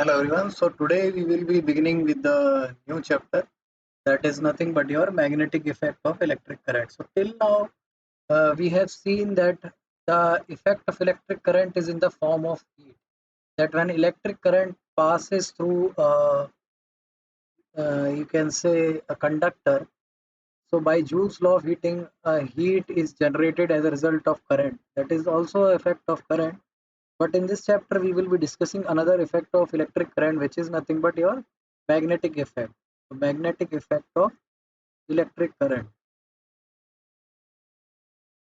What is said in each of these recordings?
Hello everyone. So today we will be beginning with the new chapter that is nothing but your magnetic effect of electric current. So till now we have seen that the effect of electric current is in the form of heat. That when electric current passes through you can say a conductor. So by Joule's law of heating, heat is generated as a result of current. That is also an effect of current. But in this chapter, we will be discussing another effect of electric current, which is nothing but your magnetic effect. The magnetic effect of electric current,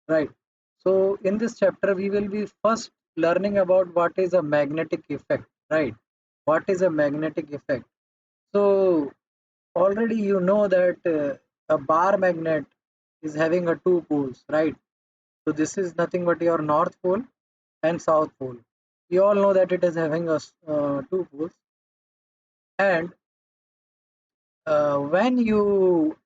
right? So in this chapter, we will be first learning about what is a magnetic effect, right? What is a magnetic effect? So already you know that a bar magnet is having a two poles, right? So this is nothing but your north pole and south pole. You all know that it is having a two poles, and when you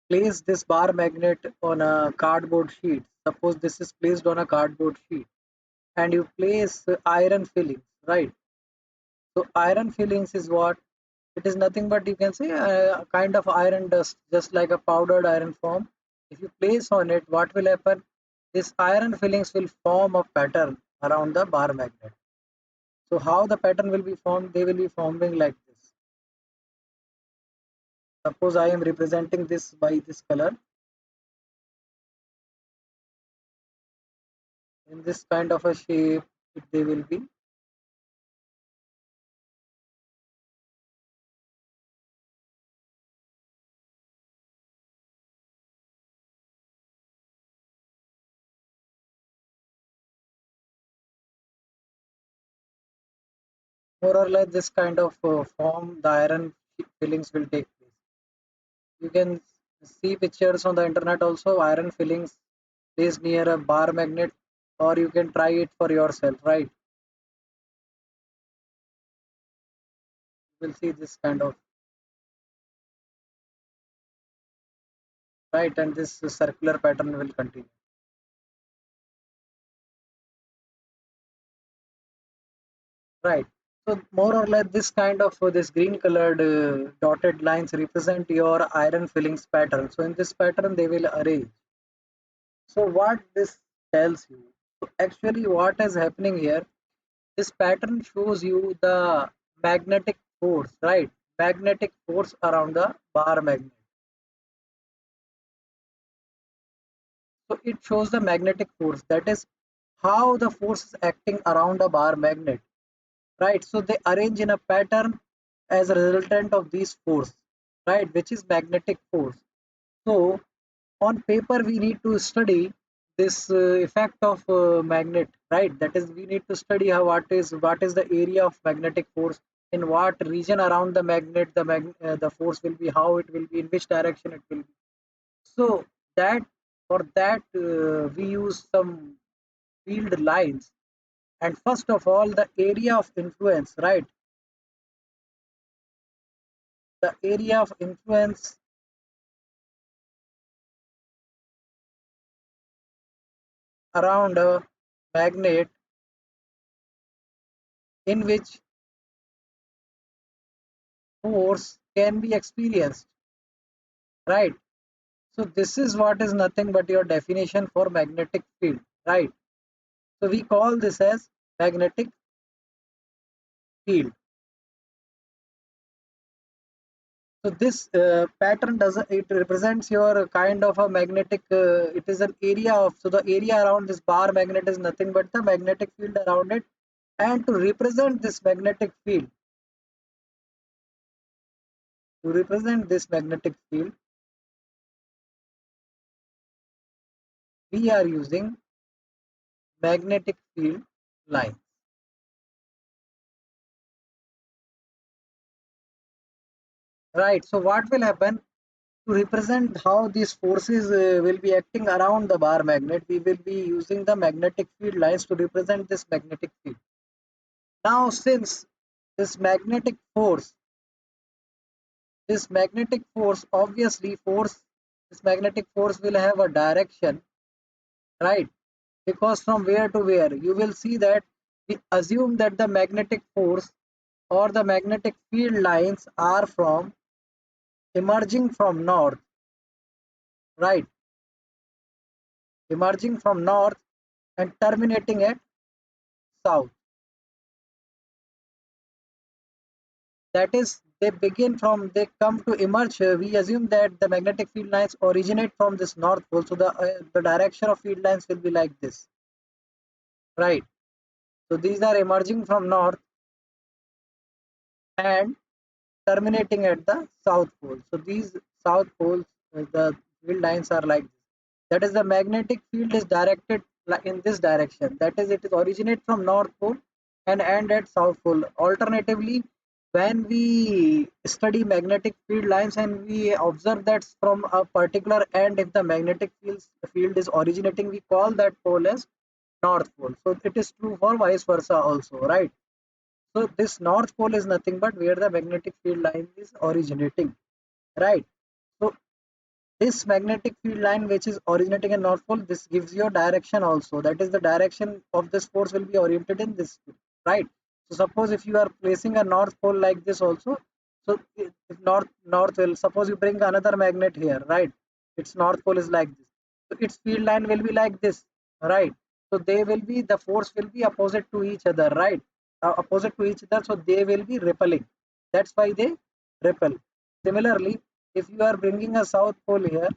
place this bar magnet on a cardboard sheet, suppose this is placed on a cardboard sheet, and you place iron fillings, right? So iron fillings is what? It is nothing but you can say a kind of iron dust, just like a powdered iron form. If you place on it, what will happen? This iron fillings will form a pattern around the bar magnet. So how the pattern will be formed? They will be forming like this. Suppose I am representing this by this color. In this kind of a shape they will be. More or less this kind of form the iron fillings will take place. You can see pictures on the internet also, iron fillings placed near a bar magnet, or you can try it for yourself, right? You will see this kind of, right, and this circular pattern will continue, right? So more or less this kind of this green colored dotted lines represent your iron fillings pattern. So in this pattern they will arrange. So what this tells you, so actually what is happening here, this pattern shows you the magnetic force, right? Magnetic force around the bar magnet. So it shows the magnetic force, that is how the force is acting around a bar magnet, right? So they arrange in a pattern as a resultant of these force, right? Which is magnetic force. So on paper we need to study this effect of magnet, right? That is we need to study how what is the area of magnetic force, in what region around the magnet the force will be, how it will be, in which direction it will be. So that for that we use some field lines, and first of all the area of influence, right? The area of influence around a magnet in which force can be experienced, right? So this is what is nothing but your definition for magnetic field, right? So we call this as magnetic field. So this pattern does it represents your kind of a magnetic. It is an area of, so the area around this bar magnet is nothing but the magnetic field around it. And to represent this magnetic field, to represent this magnetic field, we are using magnetic field lines, right? So what will happen? To represent how these forces will be acting around the bar magnet, we will be using the magnetic field lines to represent this magnetic field. Now, since this magnetic force, this magnetic force, obviously force, this magnetic force will have a direction, right? Because from where to where, you will see that we assume that the magnetic force or the magnetic field lines are from emerging from north, right? Emerging from north and terminating at south. That is, they come to emerge. We assume that the magnetic field lines originate from this north pole. So the direction of field lines will be like this, right? So these are emerging from north and terminating at the south pole. So these south poles, the field lines are like this. That is, the magnetic field is directed in this direction. That is, it is originate from north pole and end at south pole. Alternatively, when we study magnetic field lines and we observe that from a particular end, if the magnetic field is originating, we call that pole as north pole. So it is true for vice versa also, right? So this north pole is nothing but where the magnetic field line is originating, right? So this magnetic field line which is originating in north pole, this gives you a direction also. That is, the direction of this force will be oriented in this field, right? So suppose if you are placing a north pole like this also, so if north will, suppose you bring another magnet here, right? Its north pole is like this. So its field line will be like this, right? So they will be, the force will be opposite to each other, right? Opposite to each other, so they will be repelling. That's why they repel. Similarly, if you are bringing a south pole here,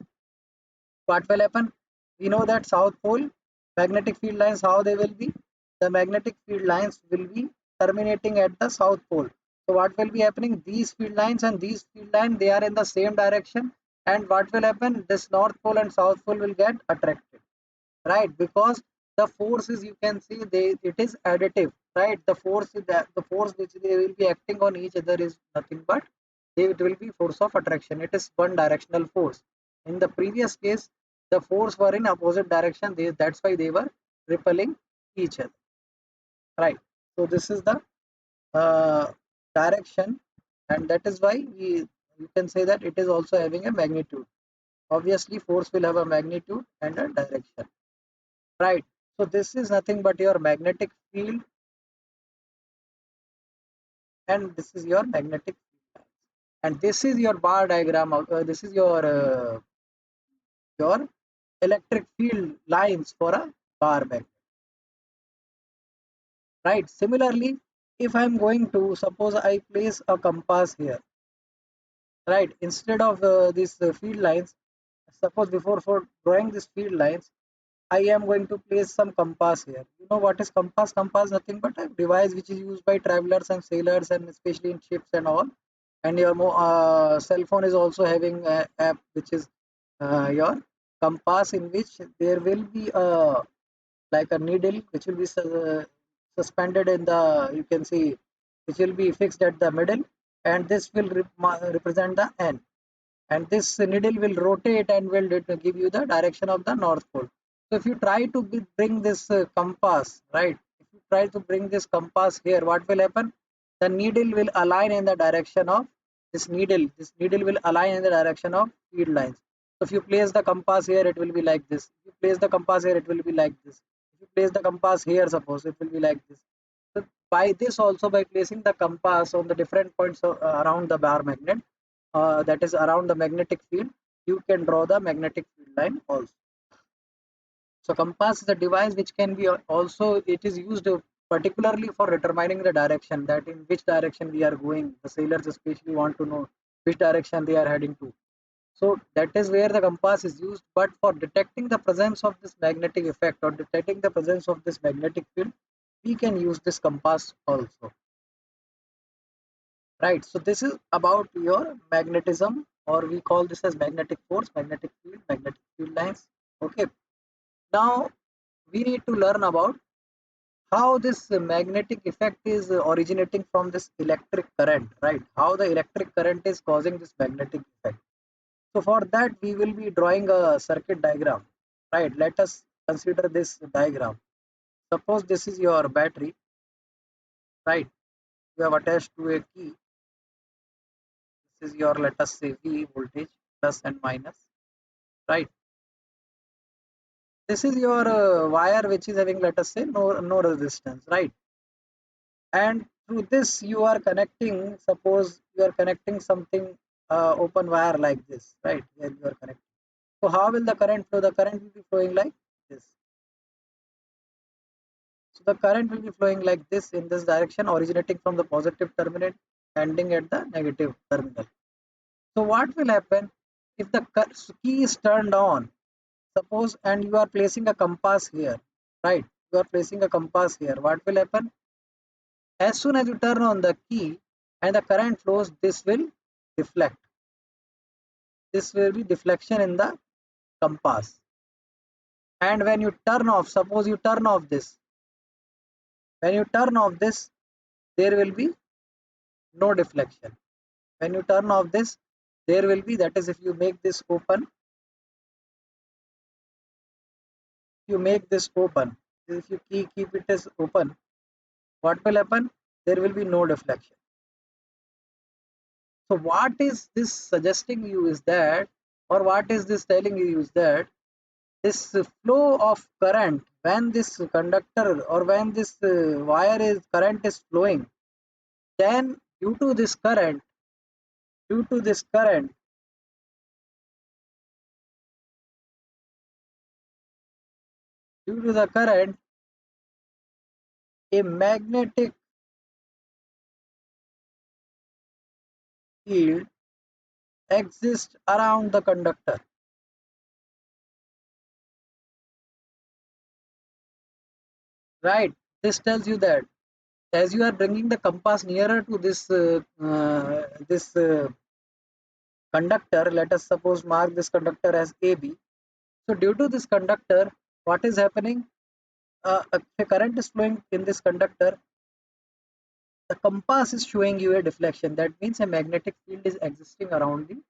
what will happen? We know that south pole magnetic field lines, how they will be? The magnetic field lines will be terminating at the south pole. So what will be happening? These field lines and these field line, they are in the same direction. And what will happen? This north pole and south pole will get attracted, right? Because the force is, you can see, it is additive, right? The force is that the force which they will be acting on each other is nothing but it will be force of attraction. It is one directional force. In the previous case, the force were in opposite direction, that's why they were repelling each other, right? So this is the uh, direction, and that is why you can say that it is also having a magnitude. Obviously force will have a magnitude and a direction, right? So this is nothing but your magnetic field, and this is your magnetic field. And this is your bar diagram of, this is your electric field lines for a bar magnet, right? Similarly, if I'm going to, suppose I place a compass here, right? Instead of these field lines, suppose before, for drawing these field lines, I am going to place some compass here. You know what is compass? Compass nothing but a device which is used by travelers and sailors, and especially in ships and all. And your cell phone is also having a app which is your compass, in which there will be a, like a needle which will be suspended in the, you can see, which will be fixed at the middle, and this will represent the N, and this needle will rotate and will give you the direction of the north pole. So if you try to bring this compass, right? If you try to bring this compass here, what will happen? The needle will align in the direction of this needle. This needle will align in the direction of field lines. So if you place the compass here, it will be like this. If you place the compass here, it will be like this. If you place the compass here, suppose, it will be like this. So by this also, by placing the compass on the different points around the bar magnet, that is around the magnetic field, you can draw the magnetic field line also. So compass is a device which can be also, it is used particularly for determining the direction, that in which direction we are going. The sailors especially want to know which direction they are heading to. So that is where the compass is used. But for detecting the presence of this magnetic effect or detecting the presence of this magnetic field, we can use this compass also. Right. So this is about your magnetism, or we call this as magnetic force, magnetic field lines. Okay. Now we need to learn about how this magnetic effect is originating from this electric current, right? How the electric current is causing this magnetic effect. So for that, we will be drawing a circuit diagram, right? Let us consider this diagram. Suppose this is your battery, right? You have attached to a key. This is your, let us say, V voltage, plus and minus, right? This is your wire which is having, let us say, no resistance, right? And through this you are connecting, suppose you are connecting something, open wire like this, right? Here you are connecting. So how will the current flow? The current will be flowing like this. So the current will be flowing like this in this direction, originating from the positive terminal, ending at the negative terminal. So what will happen if the key is turned on? Suppose, and you are placing a compass here, right? You are placing a compass here. What will happen? As soon as you turn on the key and the current flows, this will deflect. This will be deflection in the compass. And when you turn off, suppose you turn off this. When you turn off this, there will be no deflection. When you turn off this, there will be, that is, if you make this open, if you keep it as open, what will happen? There will be no deflection. So what is this suggesting you is that, or what is this telling you is that this flow of current, when this conductor or when this wire is current is flowing, then due to this current, due to the current, a magnetic field exists around the conductor, right? This tells you that as you are bringing the compass nearer to this conductor, let us suppose mark this conductor as AB. So due to this conductor, what is happening? If a current is flowing in this conductor, the compass is showing you a deflection. That means a magnetic field is existing around the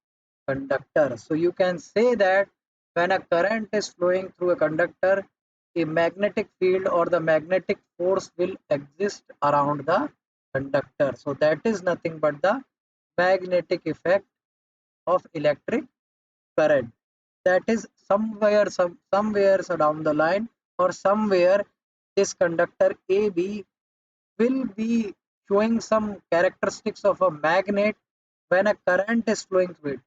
conductor. So you can say that when a current is flowing through a conductor, a magnetic field or the magnetic force will exist around the conductor. So that is nothing but the magnetic effect of electric current. That is somewhere so down the line, or somewhere this conductor AB will be showing some characteristics of a magnet when a current is flowing through it.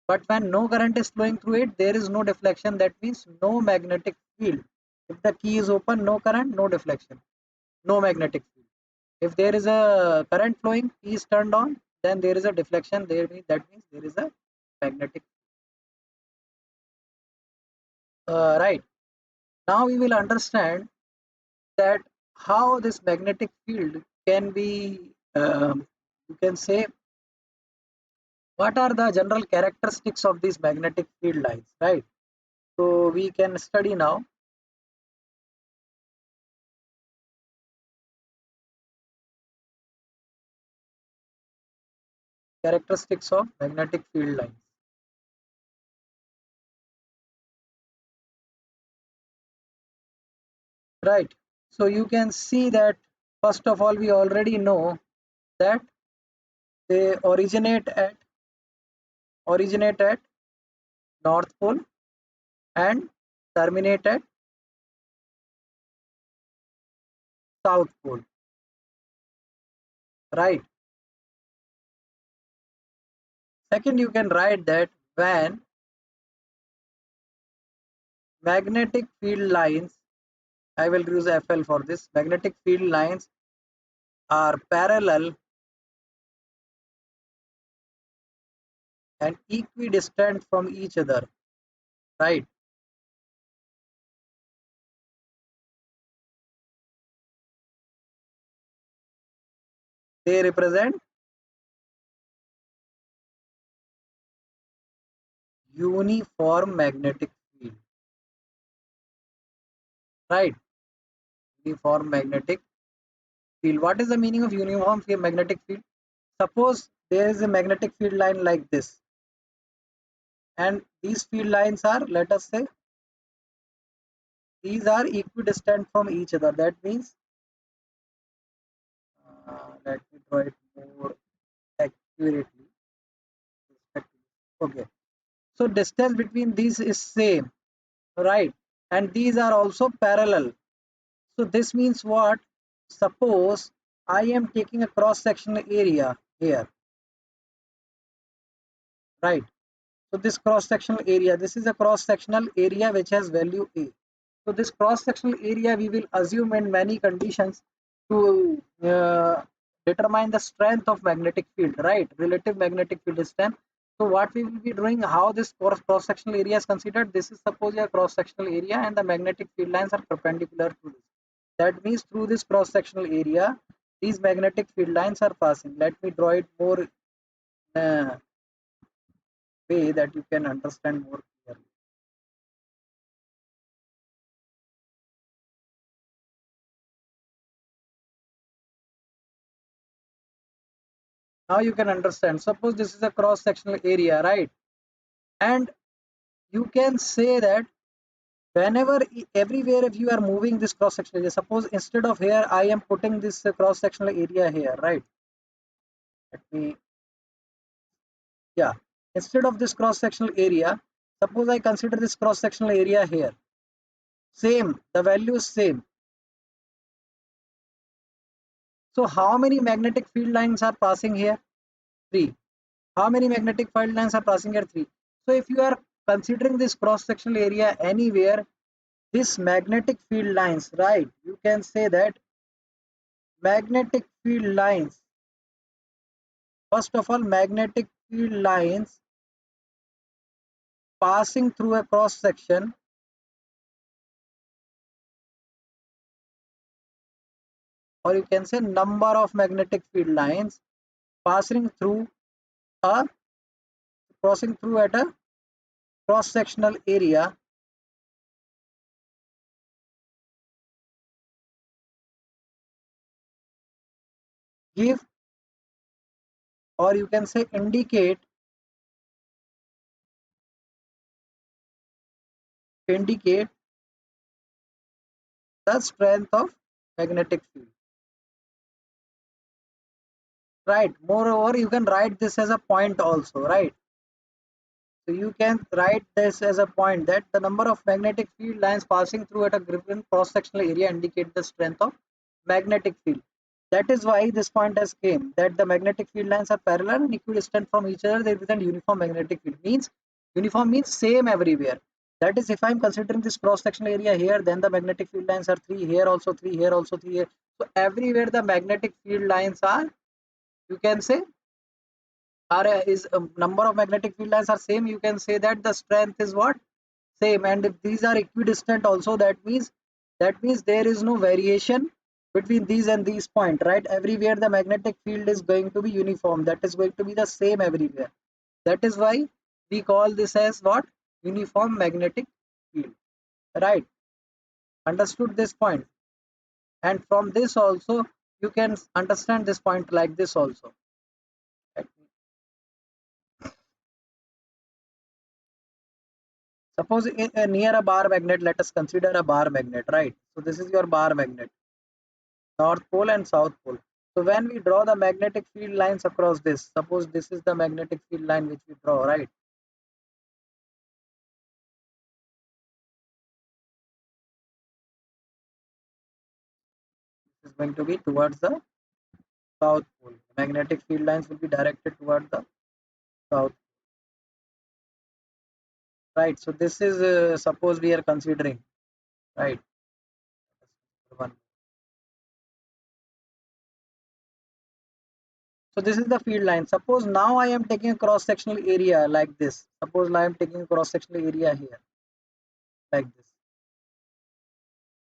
But when no current is flowing through it, there is no deflection. That means no magnetic field. If the key is open, no current, no deflection, no magnetic field. If there is a current flowing, key is turned on, then there is a deflection. That means there is a magnetic. Right. Now we will understand that how this magnetic field can be, you can say, what are the general characteristics of these magnetic field lines, right? So we can study now characteristics of magnetic field lines, right? So you can see that first of all we already know that they originate at north pole and terminate at south pole, right? Second, you can write that when magnetic field lines, I will use FL for this, magnetic field lines are parallel and equidistant from each other, right? They represent uniform magnetic field, right? Uniform magnetic field. What is the meaning of uniform magnetic field? Suppose there is a magnetic field line like this, and these field lines are, let us say, these are equidistant from each other. That means, let me draw it more accurately. Okay, so distance between these is same, right? And these are also parallel. So this means what? Suppose I am taking a cross sectional area here, right? So this cross sectional area, this is a cross sectional area which has value A. So this cross sectional area we will assume in many conditions to determine the strength of magnetic field, right? Relative magnetic field strength. So what we will be doing, how this cross sectional area is considered. This is suppose a cross sectional area and the magnetic field lines are perpendicular to this. That means through this cross sectional area, these magnetic field lines are passing. Let me draw it more uh, way that you can understand more clearly. Now you can understand. Suppose this is a cross sectional area, right? And you can say that whenever everywhere if you are moving this cross sectional area, suppose instead of here I am putting this cross sectional area here, right? Let me, yeah, instead of this cross sectional area, suppose I consider this cross sectional area here, same, the value is same. So how many magnetic field lines are passing here? Three. How many magnetic field lines are passing here? Three. So if you are considering this cross sectional area anywhere, this magnetic field lines, right? You can say that magnetic field lines, first of all, magnetic field lines passing through a cross section, or you can say number of magnetic field lines passing through a crossing through at a cross sectional area give, or you can say indicate the strength of magnetic field, right? Moreover, you can write this as a point also, right? So you can write this as a point that the number of magnetic field lines passing through at a given cross-sectional area indicate the strength of magnetic field. That is why this point has came that the magnetic field lines are parallel and equidistant from each other. They represent uniform magnetic field. Means uniform means same everywhere. That is, if I am considering this cross-sectional area here, then the magnetic field lines are three here, also three here, also three here. So everywhere the magnetic field lines are, you can say, are is number of magnetic field lines are same, you can say that the strength is what, same. And if these are equidistant also, that means there is no variation between these and these point, right? Everywhere the magnetic field is going to be uniform, that is going to be the same everywhere. That is why we call this as what, uniform magnetic field, right? Understood this point? And from this also you can understand this point like this also, right? Suppose near a bar magnet, let us consider a bar magnet, right? So this is your bar magnet, North Pole and South Pole. So when we draw the magnetic field lines across this, suppose this is the magnetic field line which we draw, right? This is going to be towards the South Pole. The magnetic field lines will be directed towards the South, right? So this is suppose we are considering, right? One. So this is the field line. Suppose now I am taking a cross sectional area like this. Suppose I am taking a cross sectional area here like this.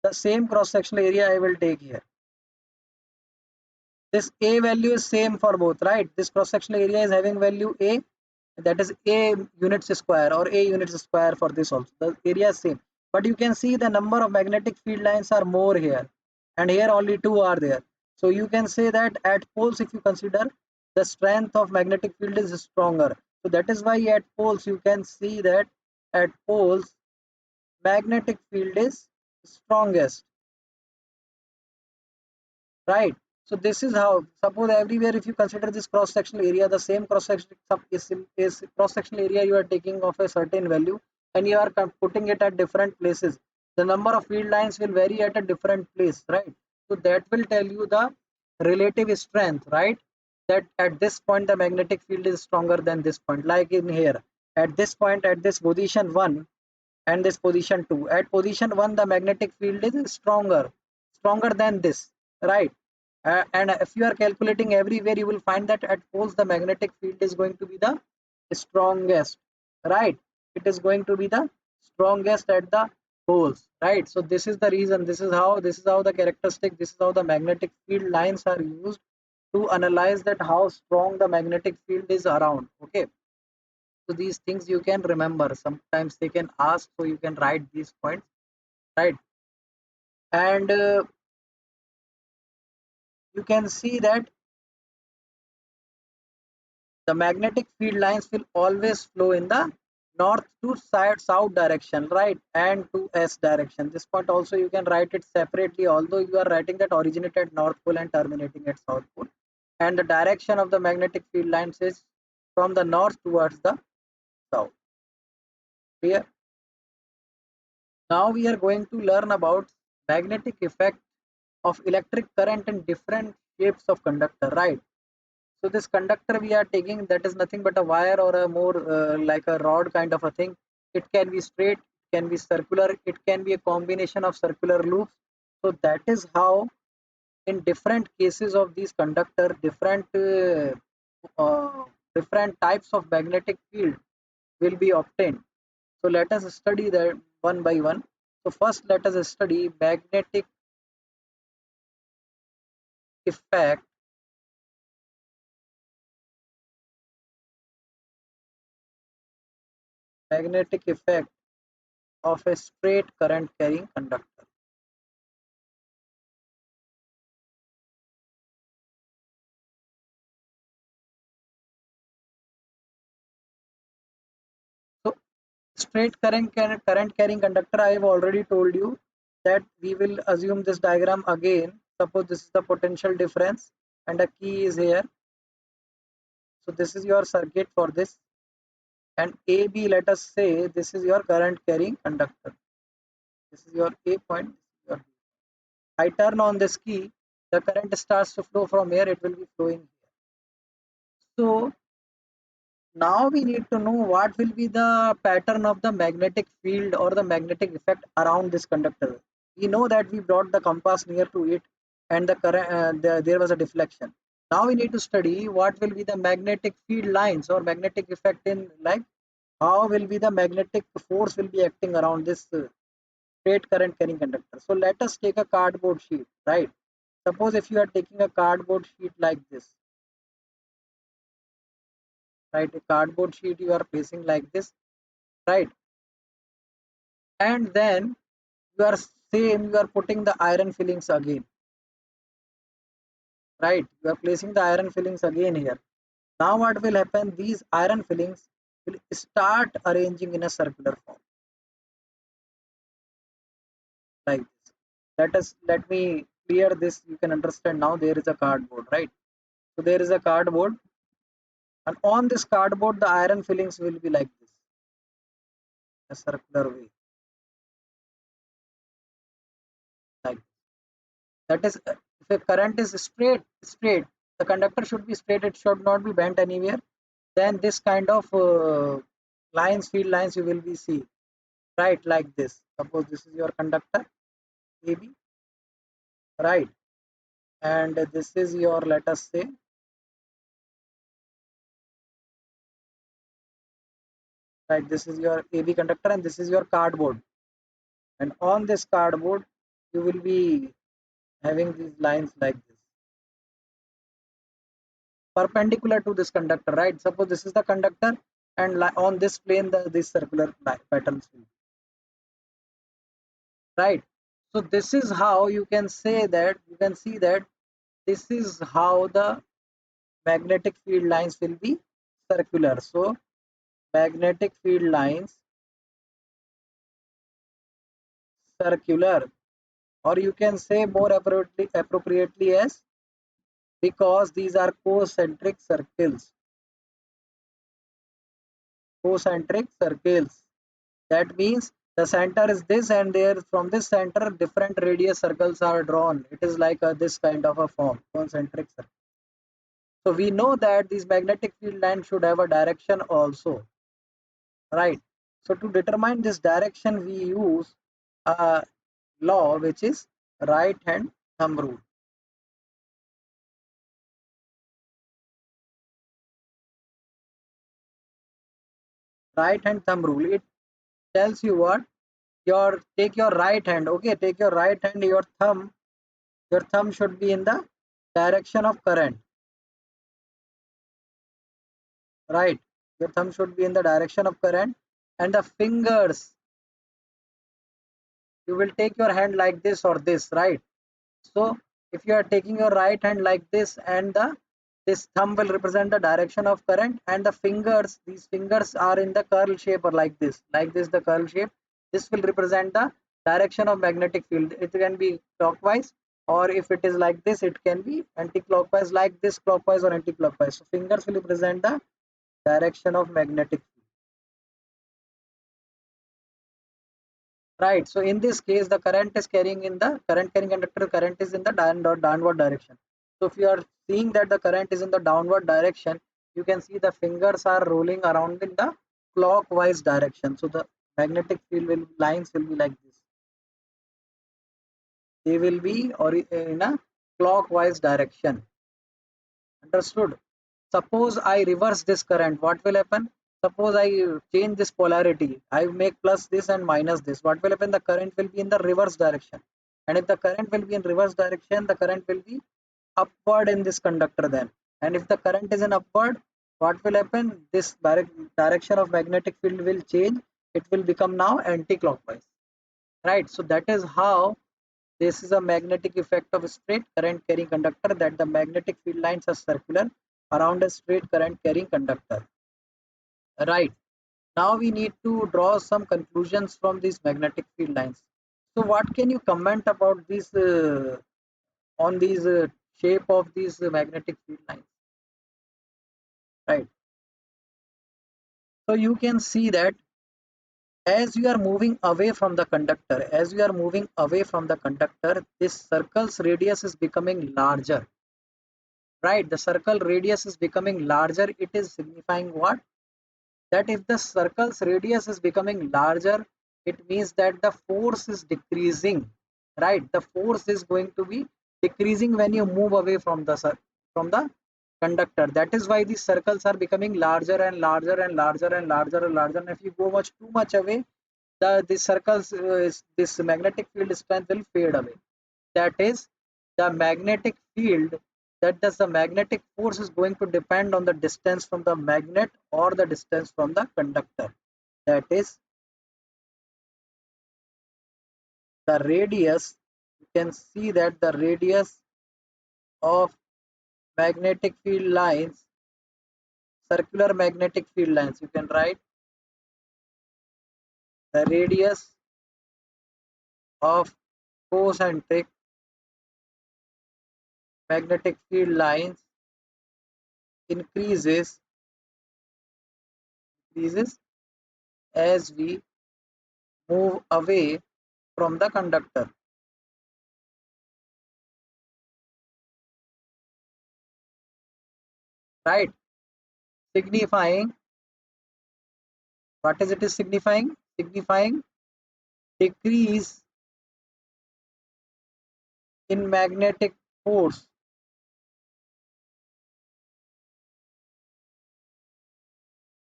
The same cross sectional area I will take here. This a value is same for both, right? This cross sectional area is having value a, that is a units square or a units square for this also. The area is same, but you can see the number of magnetic field lines are more here, and here only two are there. So you can say that at poles, if you consider, the strength of magnetic field is stronger. So that is why at poles you can see that at poles magnetic field is strongest, right? So this is how, suppose everywhere if you consider this cross sectional area, the same cross section is cross sectional area you are taking of a certain value and you are putting it at different places, the number of field lines will vary at a different place, right? So that will tell you the relative strength, right? That at this point the magnetic field is stronger than this point. Like in here, at this point, at this position 1 and this position 2. At position 1, the magnetic field is stronger than this, right? And if you are calculating everywhere, you will find that at poles the magnetic field is going to be the strongest, right? It is going to be the strongest at the poles, right? So this is the reason. This is how the characteristic. This is how the magnetic field lines are used to analyze that how strong the magnetic field is around. Okay, so these things you can remember. Sometimes they can ask, so you can write these points, right? And you can see that the magnetic field lines will always flow in the north to south direction, right? And to s direction. This point also you can write it separately, although you are writing that originate at north pole and terminating at south pole. And the direction of the magnetic field lines is from the north towards the south. Clear? Now we are going to learn about magnetic effect of electric current in different shapes of conductor, right? So this conductor we are taking, that is nothing but a wire or a more like a rod kind of a thing. It can be straight, it can be circular, it can be a combination of circular loops. So that is how in different cases of these conductor, uh, different types of magnetic field will be obtained. So let us study that one by one. So first let us study effect magnetic effect of a straight current carrying conductor. So straight current carrying conductor, I have already told you that we will assume this diagram again. Suppose this is the potential difference and a key is here. So this is your circuit for this, and AB, let us say this is your current carrying conductor. This is your A point. This is your B. I turn on this key, the current starts to flow from here, it will be flowing here. So now we need to know what will be the pattern of the magnetic field or the magnetic effect around this conductor. We know that we brought the compass near to it and there was a deflection. Now we need to study what will be the magnetic field lines or magnetic effect in, like how will be the magnetic force will be acting around this straight current carrying conductor. So let us take a cardboard sheet, right? Suppose if you are taking a cardboard sheet like this, right? A cardboard sheet you are placing like this, right? And then you are putting the iron fillings again, right? You are placing the iron fillings again here. Now what will happen, these iron fillings will start arranging in a circular form like this. Let me clear this, you can understand. Now there is a cardboard, right? So there is a cardboard, and on this cardboard the iron fillings will be like this, a circular way, like that is if a current is straight, the conductor should be straight, it should not be bent anywhere. Then this kind of field lines you will be see, right? Like this, suppose this is your conductor AB, right? And this is your, let us say, right, this is your AB conductor and this is your cardboard, and on this cardboard you will be having these lines like this, perpendicular to this conductor, right? Suppose this is the conductor, and on this plane this circular patterns will be, right? So this is how you can say that, you can see that this is how the magnetic field lines will be circular. So magnetic field lines circular, or you can say more appropriately as, because these are concentric circles. Concentric circles, that means The center is this, and there from this center different radius circles are drawn. It is like this kind of a form, concentric circle. So we know that these magnetic field lines should have a direction also, right? So to determine this direction, we use a law which is right hand thumb rule. Right hand thumb rule. It tells you what, your take your right hand. Okay, take your right hand. Your thumb should be in the direction of current, right? Your thumb should be in the direction of current, and the fingers, you will take your hand like this or this, right? So if you are taking your right hand like this, and the this thumb will represent the direction of current, and the fingers, these fingers are in the curl shape or like this the curl shape. This will represent the direction of magnetic field. It can be clockwise, or if it is like this, it can be anti-clockwise, like this clockwise or anti-clockwise. So fingers will represent the direction of magnetic field. Right. So in this case, the current is carrying in the current carrying conductor, current is in the downward direction. So if you are seeing that the current is in the downward direction, you can see the fingers are rolling around in the clockwise direction. So the magnetic field lines will be like this. They will be or in a clockwise direction. Understood? Suppose I reverse this current, what will happen? Suppose I change this polarity, I make plus this and minus this. What will happen? The current will be in the reverse direction. And if the current will be in reverse direction, the current will be upward in this conductor then. And if the current is in upward, what will happen? This direction of magnetic field will change. It will become now anti-clockwise. Right? So that is how this is a magnetic effect of a straight current carrying conductor, that the magnetic field lines are circular around a straight current carrying conductor. Right. Now we need to draw some conclusions from these magnetic field lines. So what can you comment about this on these shape of these magnetic field lines? Right. So you can see that as you are moving away from the conductor, this circle's radius is becoming larger. Right, the circle radius is becoming larger. It is signifying what? That if the circle's radius is becoming larger, it means that the force is decreasing. Right, the force is going to be decreasing when you move away from the conductor. That is why these circles are becoming larger and larger and larger and larger and larger. And if you go too much away, the circles this magnetic field strength will fade away. That is, the magnetic field, that is the magnetic force is going to depend on the distance from the magnet or the distance from the conductor. That is, the radius, you can see that the radius of magnetic field lines, circular magnetic field lines, you can write the radius of concentric magnetic field lines increases increases as we move away from the conductor. Right, signifying, what is it is signifying decrease in magnetic force,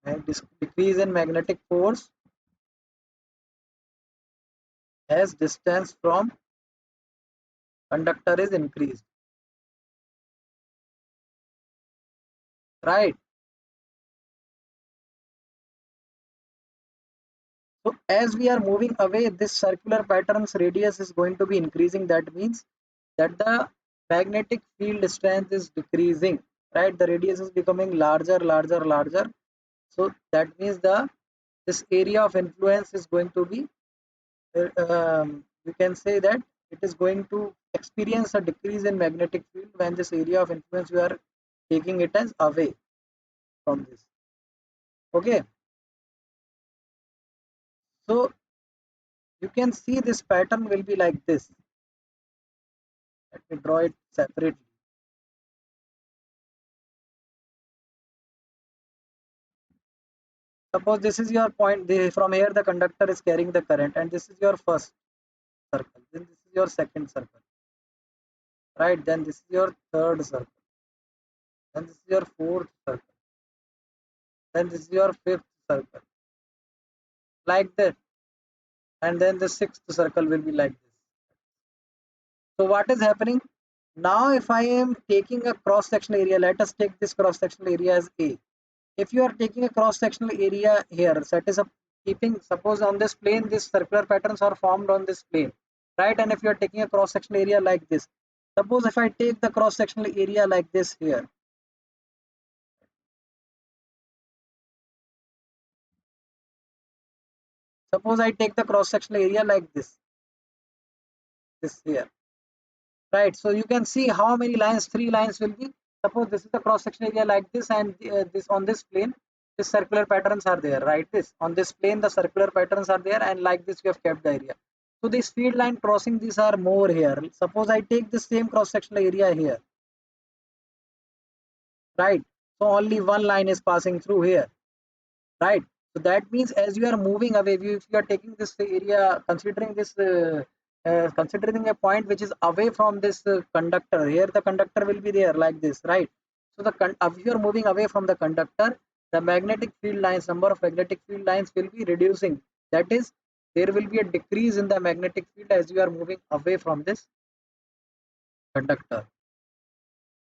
and decrease in magnetic force as distance from conductor is increased. Right, so as we are moving away, this circular pattern's radius is going to be increasing. That means that the magnetic field strength is decreasing. Right, the radius is becoming larger, larger, larger. So that means the this area of influence is going to be you can say that it is going to experience a decrease in magnetic field when this area of influence we are taking it as away from this. Okay, so You can see this pattern will be like this. Let me draw it separately. Suppose this is your point. From here, the conductor is carrying the current, and this is your first circle. Then this is your second circle, right? Then this is your third circle. Then this is your fourth circle. Then this is your fifth circle, like that. And then the sixth circle will be like this. So what is happening? Now if I am taking a cross-sectional area, let us take this cross-sectional area as A. If you are taking a cross-sectional area here, that is a keeping, suppose on this plane, these circular patterns are formed on this plane, right? And if you are taking a cross-sectional area like this, suppose if I take the cross-sectional area like this here, suppose I take the cross-sectional area like this here. Right, so you can see how many lines, three lines will be. Suppose this is the cross section area like this, and this on this plane, the circular patterns are there, right? This on this plane, the circular patterns are there, and like this we have kept the area. So this field line crossing, these are more here. Suppose I take the same cross sectional area here, right? So only one line is passing through here, right? So that means as you are moving away, if you are taking this area, considering this considering a point which is away from this conductor, here the conductor will be there like this, right? So if you are moving away from the conductor, the magnetic field lines, number of magnetic field lines will be reducing. That is, there will be a decrease in the magnetic field as you are moving away from this conductor,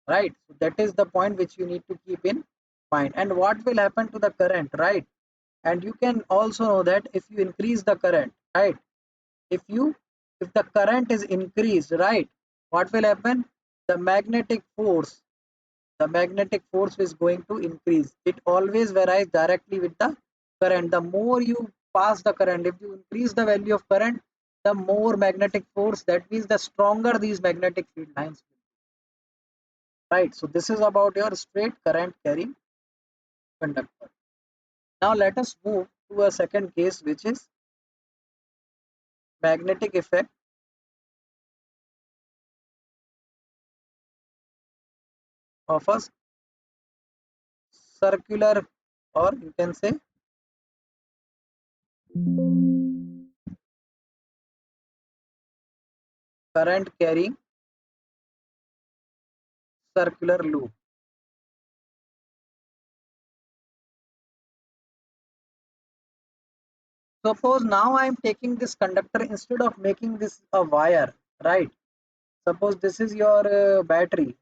right? So that is the point which you need to keep in mind. And what will happen to the current, right? And you can also know that if you increase the current, right, if you if the current is increased, right, what will happen? The magnetic force is going to increase. It always varies directly with the current. The more you pass the current, if you increase the value of current, the more magnetic force, that means the stronger these magnetic field lines will be, right? So this is about your straight current carrying conductor. Now let us move to a second case, which is magnetic effect of a circular, or you can say current carrying circular loop. Suppose now I am taking this conductor, instead of making this a wire, right? Suppose this is your battery,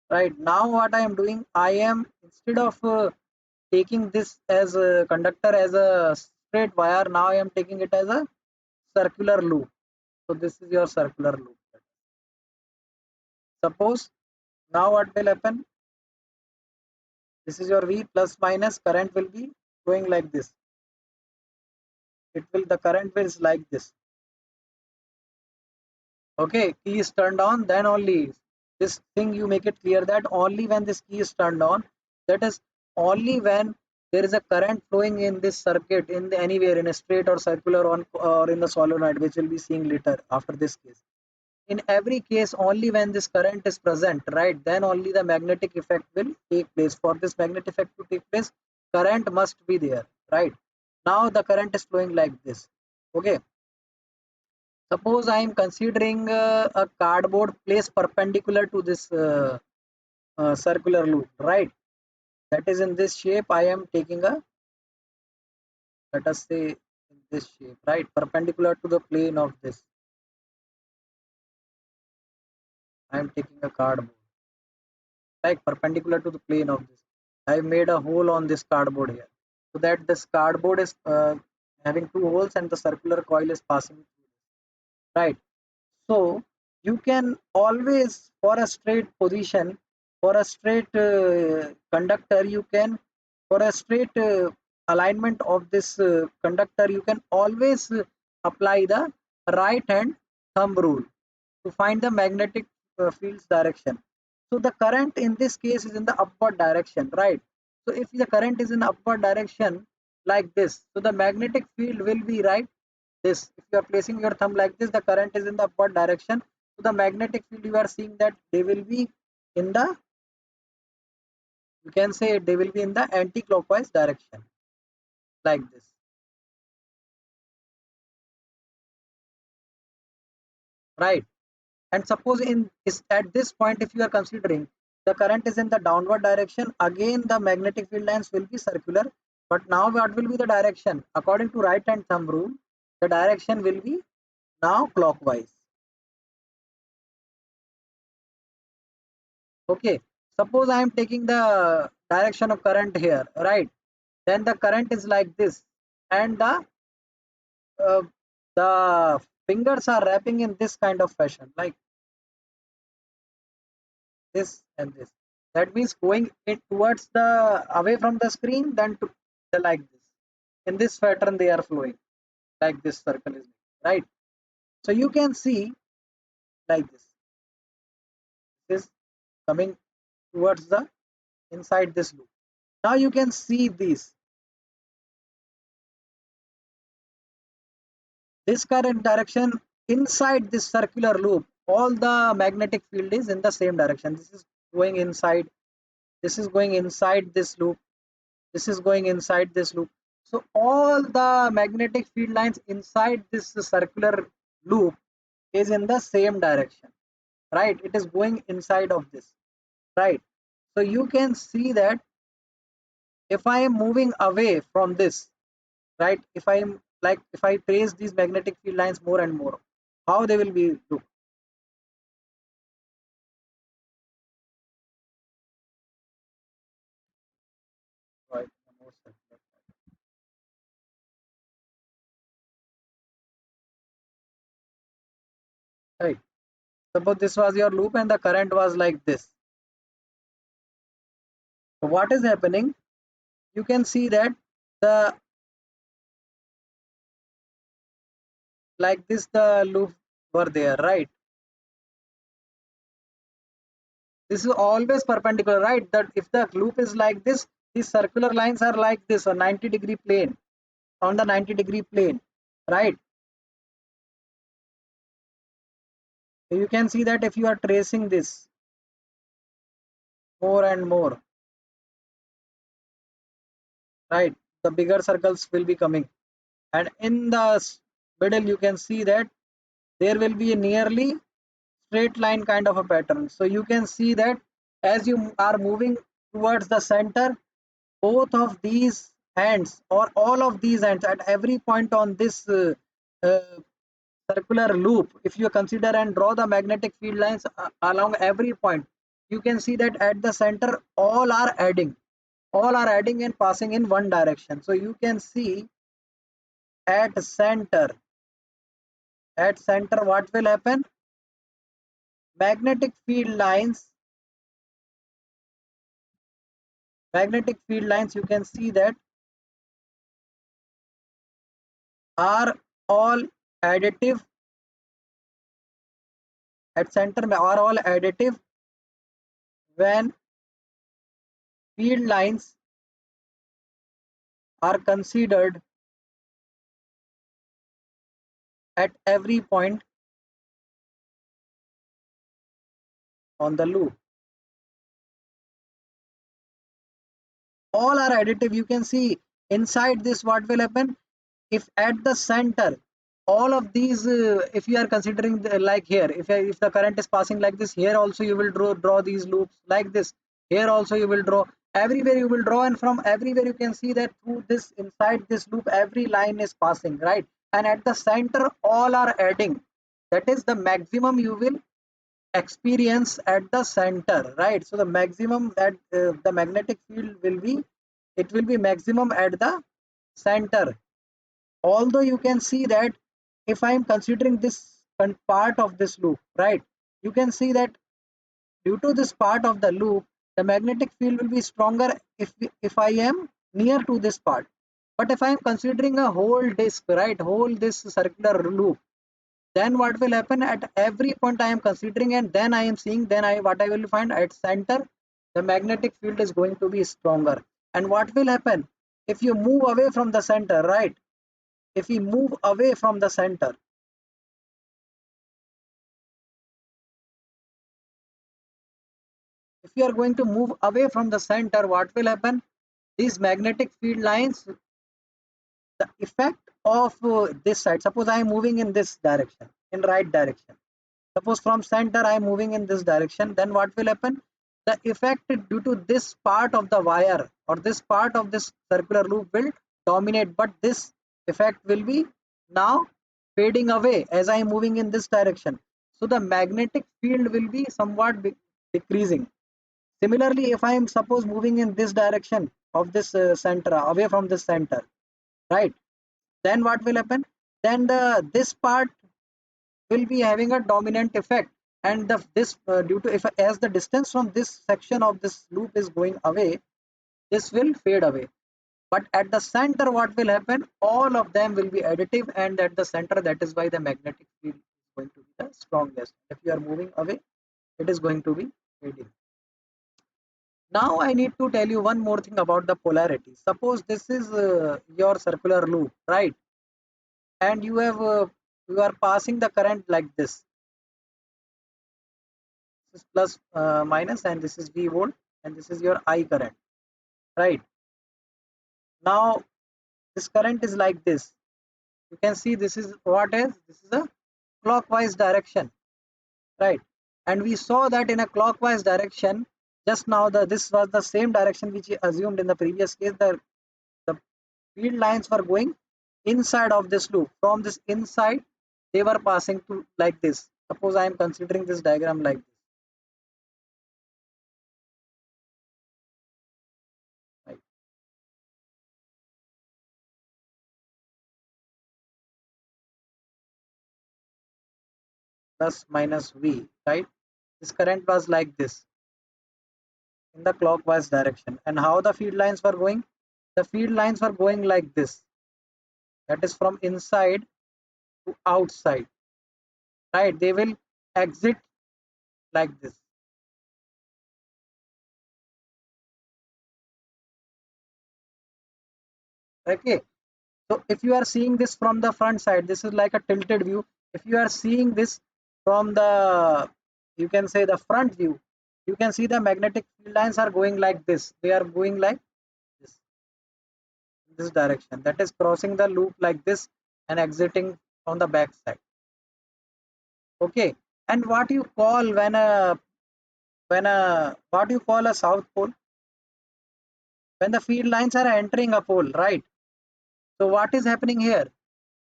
right? Now what I am doing, I am, instead of taking this as a conductor as a straight wire, now I am taking it as a circular loop. So this is your circular loop. Suppose now what will happen? This is your V plus minus, current will be going like this. The current will is like this. Okay, key is turned on, then only this thing you make it clear that only when this key is turned on, that is only when there is a current flowing in this circuit in anywhere, in a straight or circular on or in the solenoid, which we'll be seeing later after this case. In every case, only when this current is present, right, then only the magnetic effect will take place. For this magnetic effect to take place, current must be there, right? Now the current is flowing like this. Okay, suppose I am considering a cardboard placed perpendicular to this circular loop, right? That is in this shape. I am taking a, let us say, in this shape, right, perpendicular to the plane of this. I am taking a cardboard, like perpendicular to the plane of this. I have made a hole on this cardboard here, so that this cardboard is having two holes and the circular coil is passing through, right? So you can always, for a straight position, for a straight conductor, you can, for a straight alignment of this conductor, you can always apply the right hand thumb rule to find the magnetic field's direction. So the current in this case is in the upward direction, right? So if the current is in upward direction, like this. So the magnetic field will be right this. If you are placing your thumb like this, the current is in the upward direction. So the magnetic field, you are seeing that they will be in the, you can say they will be in the anti-clockwise direction, like this, right? And suppose in is at this point, if you are considering the current is in the downward direction, again the magnetic field lines will be circular. But now what will be the direction? According to right hand thumb rule, the direction will be now clockwise. Okay. Suppose I am taking the direction of current here, right? Then the current is like this, and uh, the fingers are wrapping in this kind of fashion, like this and this. That means going it towards the away from the screen, then to the like this. In this pattern, they are flowing like this circle is right. So you can see like this. This is coming towards the inside this loop. Now you can see this current direction inside this circular loop. All the magnetic field is in the same direction. This is going inside. This is going inside this loop. This is going inside this loop. So all the magnetic field lines inside this circular loop is in the same direction, right? It is going inside of this, right? So you can see that if I am moving away from this, right? If I am like if I trace these magnetic field lines more and more, how they will be look, right? Right. Suppose this was your loop and the current was like this. So what is happening? You can see that the like this the loop were there, right? This is always perpendicular, right? That if the loop is like this, these circular lines are like this, a 90-degree plane, on the 90-degree plane, right? So you can see that if you are tracing this more and more, right, the bigger circles will be coming, and in the middle you can see that there will be a nearly straight line kind of a pattern. So you can see that as you are moving towards the center, both of these ends or all of these ends at every point on this uh, circular loop, if you consider and draw the magnetic field lines along every point, you can see that at the center all are adding and passing in one direction. So you can see at center what will happen? Magnetic field lines you can see that are all additive at center are all additive when field lines are considered at every point on the loop. All are additive. You can see inside this what will happen if at the center all of these if you are considering like here, if the current is passing like this, here also you will draw these loops like this, here also you will draw, everywhere you will draw, and from everywhere you can see that through this inside this loop every line is passing, right? And at the center all are adding. That is the maximum you will experience at the center, right? So the maximum that the magnetic field will be, it will be maximum at the center. Although you can see that if I am considering this part of this loop, right, you can see that due to this part of the loop the magnetic field will be stronger if I am near to this part. But if I am considering a whole disk, right, whole this circular loop, then what will happen at every point I am considering, and then I am seeing, then I what I will find at center the magnetic field is going to be stronger. And what will happen? If you move away from the center, right? If we move away from the center, if you are going to move away from the center, what will happen? These magnetic field lines, the effect of this side, suppose I am moving in this direction, in right direction. Suppose from center I am moving in this direction, then what will happen? The effect due to this part of the wire or this part of this circular loop will dominate, but this effect will be now fading away as I am moving in this direction. So the magnetic field will be somewhat decreasing. Similarly, if I am suppose moving in this direction of this center, away from this center, right? Then what will happen? Then this part will be having a dominant effect, and this due to if as the distance from this section of this loop is going away, this will fade away. But at the center, what will happen? All of them will be additive, and at the center, that is why the magnetic field is going to be the strongest. If you are moving away, it is going to be fading. Now I need to tell you one more thing about the polarity. Suppose this is your circular loop, right? And you are passing the current like this. This is plus minus, and this is V volt, and this is your I current, right? Now this current is like this. You can see this is what is this is a clockwise direction, right? And we saw that in a clockwise direction just now, this was the same direction which we assumed in the previous case. The field lines were going inside of this loop. From this inside, they were passing to like this. Suppose I am considering this diagram like this, right? Plus minus V, right? This current was like this in the clockwise direction. And how the field lines were going? The field lines were going like this. That is from inside to outside, right? They will exit like this. Okay. So if you are seeing this from the front side, this is like a tilted view. If you are seeing this from the, you can say the front view, you can see the magnetic field lines are going like this. They are going like this, in this direction. That is crossing the loop like this and exiting on the back side. Okay. And what you call when a what you call a south pole? When the field lines are entering a pole, right? So what is happening here?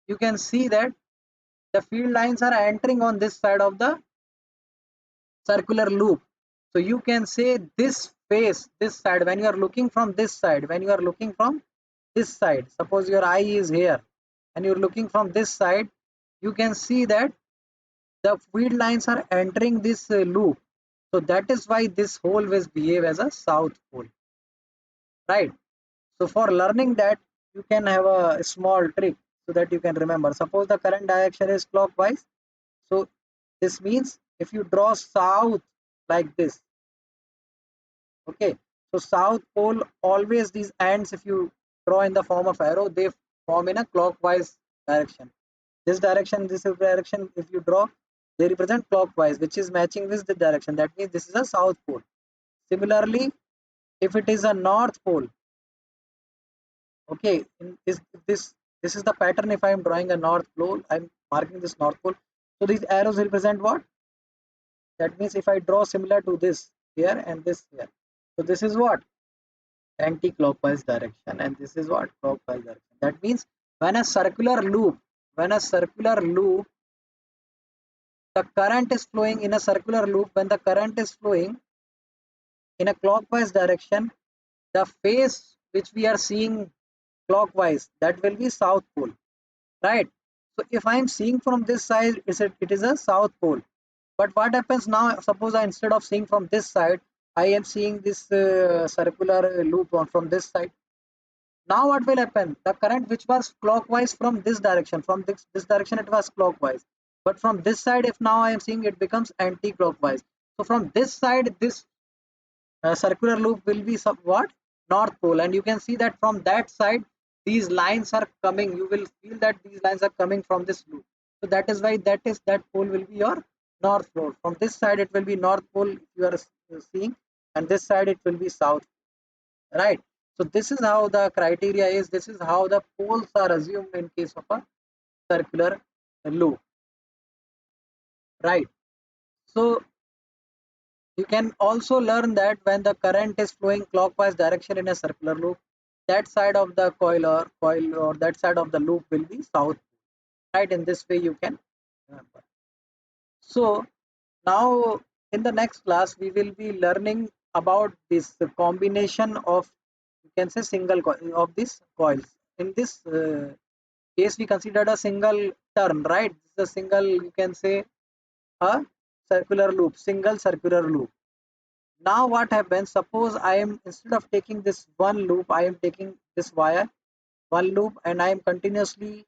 You can see that the field lines are entering on this side of the circular loop. So you can say this face, this side, when you are looking from this side, when you are looking from this side, suppose your eye is here and you're looking from this side, you can see that the field lines are entering this loop. So that is why this hole will behave as a south pole, right? So for learning that, you can have a small trick so that you can remember. Suppose the current direction is clockwise. So this means if you draw south like this, okay. So south pole, always these ends, if you draw in the form of arrow, they form in a clockwise direction. This direction, this is direction, if you draw, they represent clockwise, which is matching with the direction. That means this is a south pole. Similarly, if it is a north pole, okay, this is the pattern. If I am drawing a north pole, I'm marking this north pole. So these arrows represent what? That means if I draw similar to this here and this here, so this is what? Anti-clockwise direction, and this is what? Clockwise direction. That means when a circular loop, when a circular loop, the current is flowing in a circular loop, when the current is flowing in a clockwise direction, the phase which we are seeing clockwise, that will be south pole, right? So if I am seeing from this side, it is a south pole. But what happens now? Suppose I, instead of seeing from this side, I am seeing this circular loop on from this side. Now what will happen? The current which was clockwise from this direction, from this direction it was clockwise. But from this side, if now I am seeing, it becomes anti-clockwise. So from this side, this circular loop will be what? North Pole, and you can see that from that side these lines are coming. You will feel that these lines are coming from this loop. So that is why that pole will be your North Pole. From this side it will be North Pole if you are seeing, and this side it will be South, right? So this is how the criteria is. This is how the poles are assumed in case of a circular loop, right? So you can also learn that when the current is flowing clockwise direction in a circular loop, that side of the coil or that side of the loop will be south, right? In this way you can remember. So now in the next class we will be learning about this combination of, you can say, single coil of these coils. In this case we considered a single turn, right? This is a single, you can say, a circular loop, single circular loop. Now what happens, suppose I am, instead of taking this one loop, I am taking this wire, one loop, and I am continuously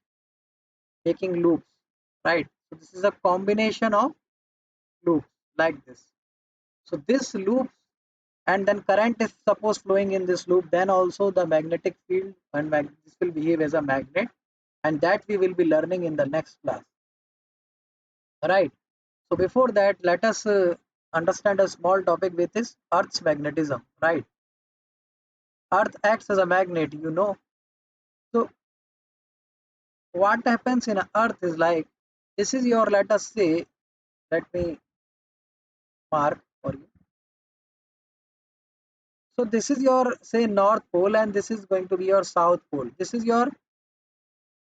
taking loops, right? So this is a combination of loops like this. So this loop, and then current is suppose flowing in this loop, then also the magnetic field and this will behave as a magnet, and that we will be learning in the next class, right? So before that, let us understand a small topic with this Earth's magnetism, right? Earth acts as a magnet, you know. So what happens in Earth is like, this is your, let us say, let me mark for you. So this is your, say, North Pole, and this is going to be your South Pole. This is your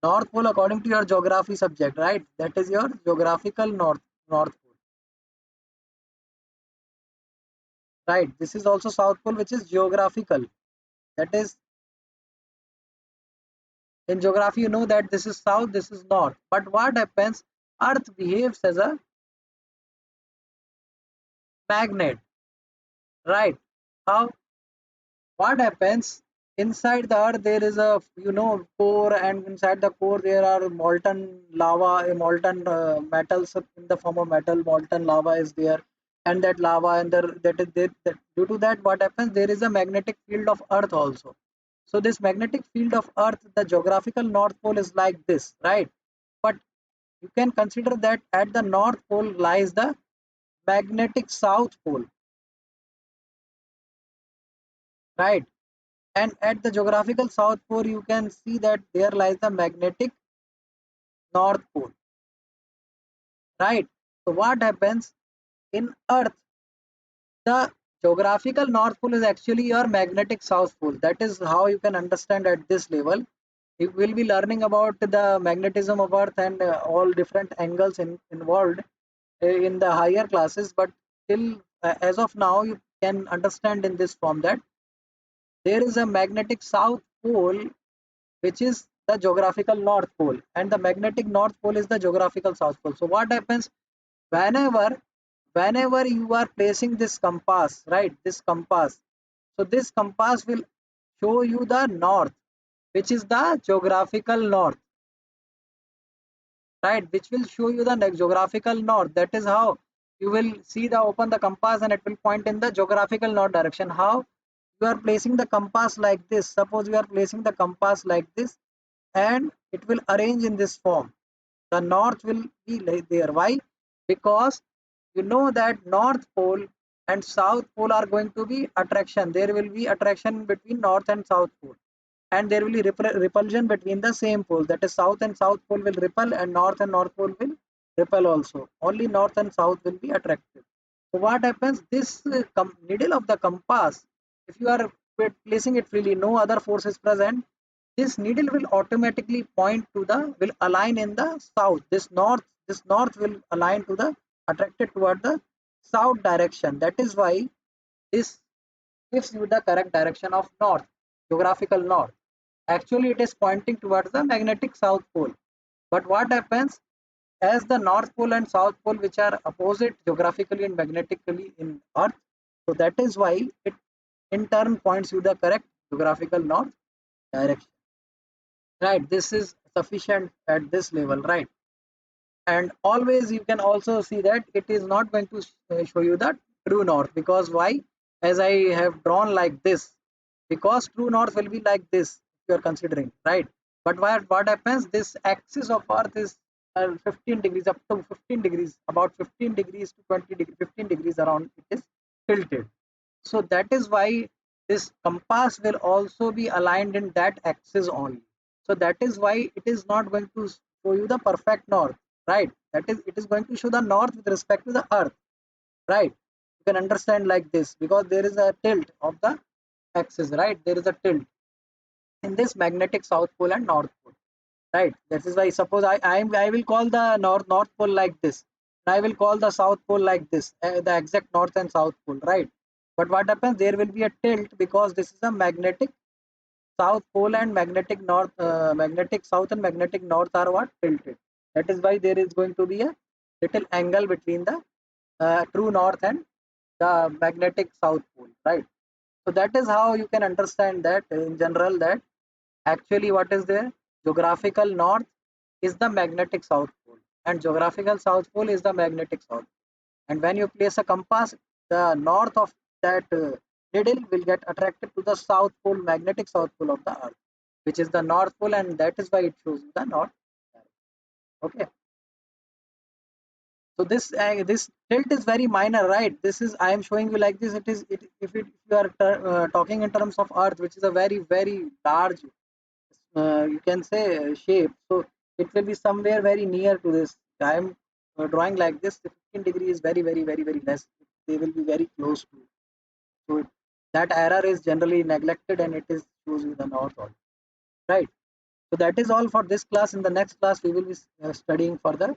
North Pole according to your geography subject, right? That is your geographical North Pole, right? This is also South Pole, which is geographical. That is, in geography, you know that this is south, this is north. But what happens? Earth behaves as a magnet, right? How? What happens? Inside the earth there is a, core, and inside the core there are molten lava, molten metals in the form of metal. Molten lava is there, and that lava, and that due to that, what happens? There is a magnetic field of earth also. So this magnetic field of earth, the geographical North Pole is like this, right? But you can consider that at the North Pole lies the magnetic South Pole, right? And at the geographical South Pole, you can see that there lies the magnetic North Pole, right? So what happens in Earth? The geographical North Pole is actually your magnetic South Pole. That is how you can understand at this level. You will be learning about the magnetism of Earth and all different angles involved in the higher classes. But till as of now, you can understand in this form that there is a magnetic South Pole, which is the geographical North Pole, and the magnetic North Pole is the geographical South Pole. So what happens whenever you are placing this compass, right? This compass. So this compass will show you the north, which is the geographical north, right? Which will show you the geographical north. That is how you will see the open the compass, and it will point in the geographical north direction. How? You are placing the compass like this. Suppose you are placing the compass like this, and it will arrange in this form. The north will be like there. Why? Because you know that North Pole and South Pole are going to be attraction. There will be attraction between North and South Pole, and there will be repulsion between the same pole. That is, South and South Pole will repel, and North Pole will repel also. Only North and South will be attractive. So what happens? This needle of the compass, if you are placing it freely, no other force is present, this needle will automatically point to the, will align in the south. This north will align to the, attracted toward the south direction. That is why this gives you the correct direction of north, geographical north. Actually it is pointing towards the magnetic South Pole. But what happens, as the North Pole and South Pole, which are opposite geographically and magnetically in Earth, so that is why it in turn points you the correct geographical north direction, right? This is sufficient at this level, right? And always you can also see that it is not going to show you the true north, because why? As I have drawn like this, because true north will be like this if you are considering, right? But what happens, this axis of earth is 15 degrees, up to 15 degrees, about 15 degrees to 20 degrees, 15 degrees around, it is tilted. So that is why this compass will also be aligned in that axis only. So that is why it is not going to show you the perfect north, right? That is, it is going to show the north with respect to the earth, right? You can understand like this because there is a tilt of the axis, right? There is a tilt in this magnetic south pole and north pole, right? That is why suppose I will call the north pole like this, and I will call the south pole like this, the exact north and south pole, right? But what happens, there will be a tilt because this is a magnetic south pole and magnetic north, magnetic south and magnetic north are what, tilted. That is why there is going to be a little angle between the true north and the magnetic south pole, right? So that is how you can understand that in general, that actually what is there, geographical north is the magnetic south pole and geographical south pole is the magnetic south. And when you place a compass, the north of that needle will get attracted to the south pole, magnetic south pole of the earth, which is the north pole, and that is why it shows the north. Okay. So this tilt is very minor, right? This is, I am showing you like this. It is it, if you are talking in terms of earth, which is a very large, you can say, shape, so it will be somewhere very near to this. I am drawing like this. The 15 degree is very less. They will be very close to, so that error is generally neglected and it is shows you the north all, right? So that is all for this class. In the next class we will be studying further